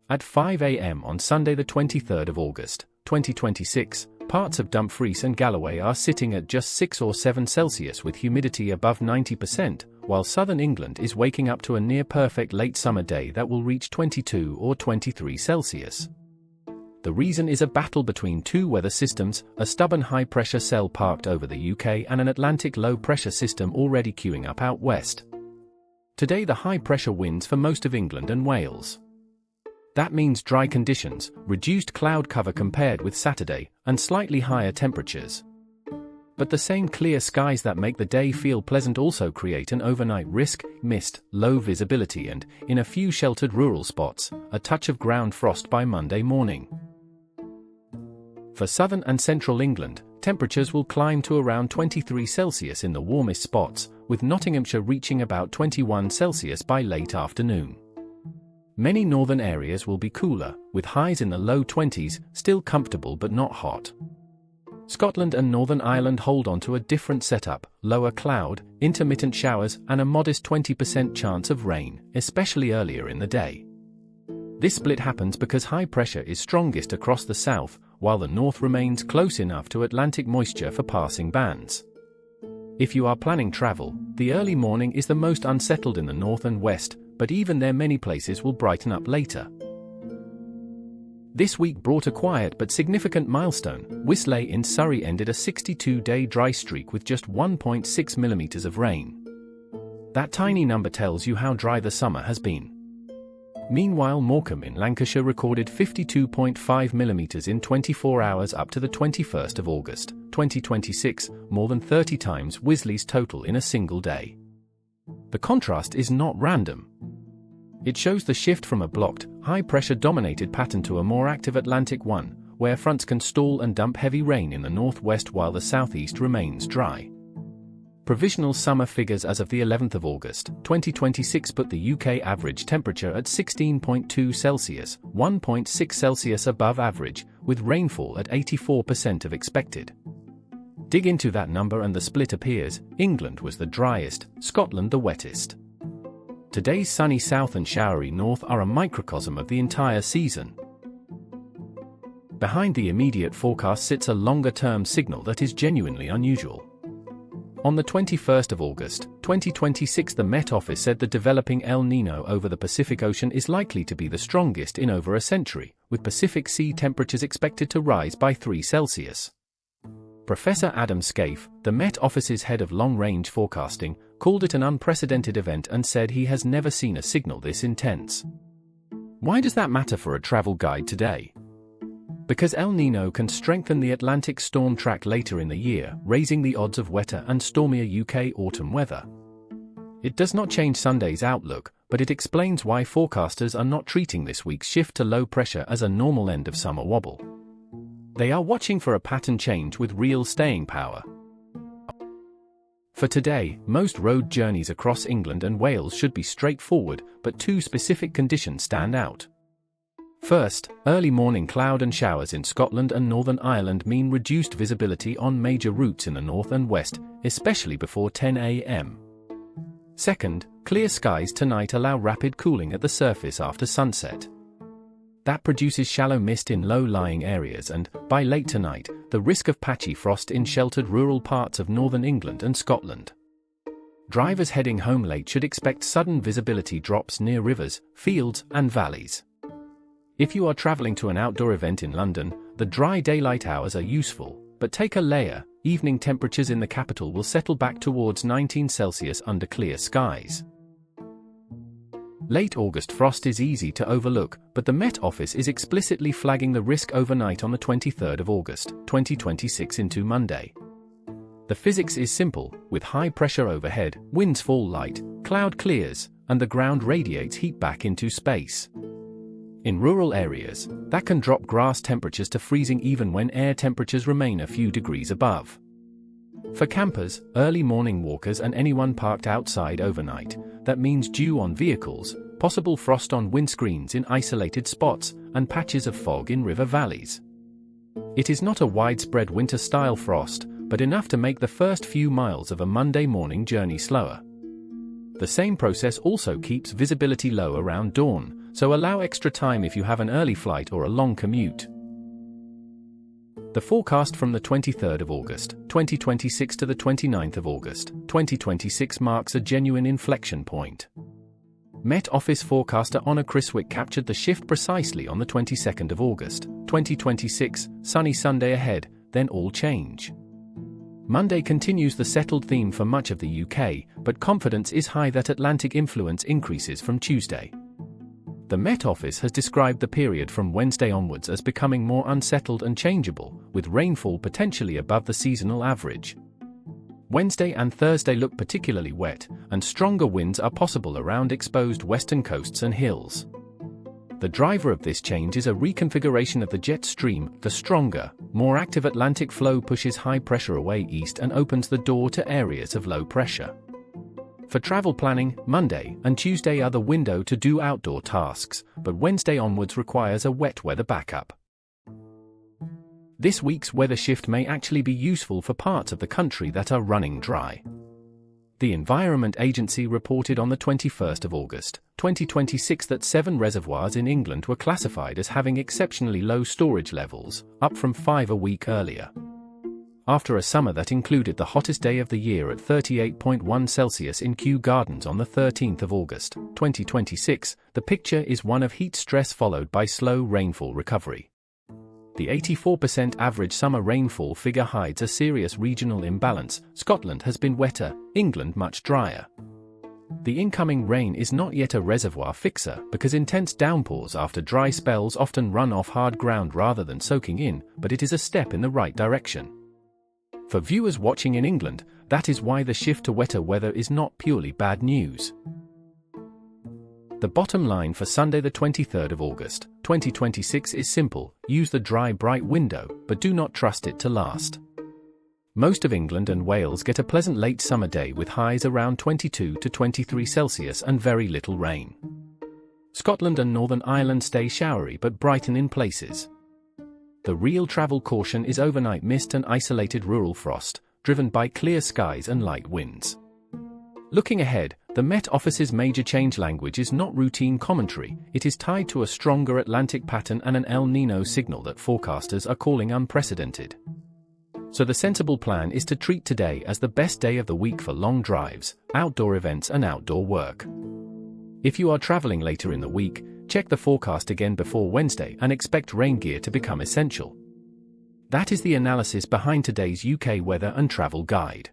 At 5 a.m. on Sunday the 23rd of August, 2026, parts of Dumfries and Galloway are sitting at just 6 or 7 Celsius with humidity above 90%, while southern England is waking up to a near-perfect late summer day that will reach 22 or 23 Celsius. The reason is a battle between two weather systems, a stubborn high-pressure cell parked over the UK and an Atlantic low-pressure system already queuing up out west. Today the high-pressure wins for most of England and Wales. That means dry conditions, reduced cloud cover compared with Saturday, and slightly higher temperatures. But the same clear skies that make the day feel pleasant also create an overnight risk, mist, low visibility and, in a few sheltered rural spots, a touch of ground frost by Monday morning. For southern and central England, temperatures will climb to around 23 Celsius in the warmest spots, with Nottinghamshire reaching about 21 Celsius by late afternoon. Many northern areas will be cooler, with highs in the low 20s, still comfortable but not hot. Scotland and Northern Ireland hold on to a different setup, lower cloud, intermittent showers and a modest 20% chance of rain, especially earlier in the day. This split happens because high pressure is strongest across the south, while the north remains close enough to Atlantic moisture for passing bands. If you are planning travel, the early morning is the most unsettled in the north and west, but even there many places will brighten up later. This week brought a quiet but significant milestone. Wisley in Surrey ended a 62-day dry streak with just 1.6 millimetres of rain. That tiny number tells you how dry the summer has been. Meanwhile, Morecambe in Lancashire recorded 52.5 millimetres in 24 hours up to the 21st of August, 2026, more than 30 times Wisley's total in a single day. The contrast is not random. It shows the shift from a blocked, high-pressure dominated pattern to a more active Atlantic one, where fronts can stall and dump heavy rain in the northwest while the southeast remains dry. Provisional summer figures as of the 11th of August, 2026 put the UK average temperature at 16.2 Celsius, 1.6 Celsius above average, with rainfall at 84% of expected. Dig into that number and the split appears. England was the driest, Scotland the wettest. Today's sunny south and showery north are a microcosm of the entire season. Behind the immediate forecast sits a longer-term signal that is genuinely unusual. On the 21st of August, 2026, the Met Office said the developing El Niño over the Pacific Ocean is likely to be the strongest in over a century, with Pacific sea temperatures expected to rise by 3 Celsius. Professor Adam Scaife, the Met Office's head of long-range forecasting, called it an unprecedented event and said he has never seen a signal this intense. Why does that matter for a travel guide today? Because El Niño can strengthen the Atlantic storm track later in the year, raising the odds of wetter and stormier UK autumn weather. It does not change Sunday's outlook, but it explains why forecasters are not treating this week's shift to low pressure as a normal end of summer wobble. They are watching for a pattern change with real staying power. For today, most road journeys across England and Wales should be straightforward, but two specific conditions stand out. First, early morning cloud and showers in Scotland and Northern Ireland mean reduced visibility on major routes in the north and west, especially before 10 a.m. Second, clear skies tonight allow rapid cooling at the surface after sunset. That produces shallow mist in low-lying areas and, by late tonight, the risk of patchy frost in sheltered rural parts of northern England and Scotland. Drivers heading home late should expect sudden visibility drops near rivers, fields, and valleys. If you are traveling to an outdoor event in London, the dry daylight hours are useful, but take a layer. Evening temperatures in the capital will settle back towards 19 Celsius under clear skies. Late August frost is easy to overlook, but the Met Office is explicitly flagging the risk overnight on the 23rd of August, 2026 into Monday. The physics is simple: with high pressure overhead, winds fall light, cloud clears, and the ground radiates heat back into space. In rural areas, that can drop grass temperatures to freezing even when air temperatures remain a few degrees above. For campers, early morning walkers and anyone parked outside overnight, that means dew on vehicles, possible frost on windscreens in isolated spots, and patches of fog in river valleys. It is not a widespread winter-style frost, but enough to make the first few miles of a Monday morning journey slower. The same process also keeps visibility low around dawn, so allow extra time if you have an early flight or a long commute. The forecast from the 23rd of August, 2026 to the 29th of August, 2026 marks a genuine inflection point. Met Office forecaster Honor Criswick captured the shift precisely on the 22nd of August, 2026, sunny Sunday ahead, then all change. Monday continues the settled theme for much of the UK, but confidence is high that Atlantic influence increases from Tuesday. The Met Office has described the period from Wednesday onwards as becoming more unsettled and changeable, with rainfall potentially above the seasonal average. Wednesday and Thursday look particularly wet, and stronger winds are possible around exposed western coasts and hills. The driver of this change is a reconfiguration of the jet stream. The stronger, more active Atlantic flow pushes high pressure away east and opens the door to areas of low pressure. For travel planning, Monday and Tuesday are the window to do outdoor tasks, but Wednesday onwards requires a wet weather backup. This week's weather shift may actually be useful for parts of the country that are running dry. The Environment Agency reported on the 21st of August, 2026 that 7 reservoirs in England were classified as having exceptionally low storage levels, up from 5 a week earlier. After a summer that included the hottest day of the year at 38.1 Celsius in Kew Gardens on the 13th of August, 2026, the picture is one of heat stress followed by slow rainfall recovery. The 84% average summer rainfall figure hides a serious regional imbalance. Scotland has been wetter, England much drier. The incoming rain is not yet a reservoir fixer because intense downpours after dry spells often run off hard ground rather than soaking in, but it is a step in the right direction. For viewers watching in England, that is why the shift to wetter weather is not purely bad news. The bottom line for Sunday the 23rd of August, 2026 is simple: use the dry bright window, but do not trust it to last. Most of England and Wales get a pleasant late summer day with highs around 22 to 23 Celsius and very little rain. Scotland and Northern Ireland stay showery but brighten in places. The real travel caution is overnight mist and isolated rural frost, driven by clear skies and light winds. Looking ahead, the Met Office's major change language is not routine commentary, it is tied to a stronger Atlantic pattern and an El Niño signal that forecasters are calling unprecedented. So the sensible plan is to treat today as the best day of the week for long drives, outdoor events and outdoor work. If you are traveling later in the week, check the forecast again before Wednesday and expect rain gear to become essential. That is the analysis behind today's UK weather and travel guide.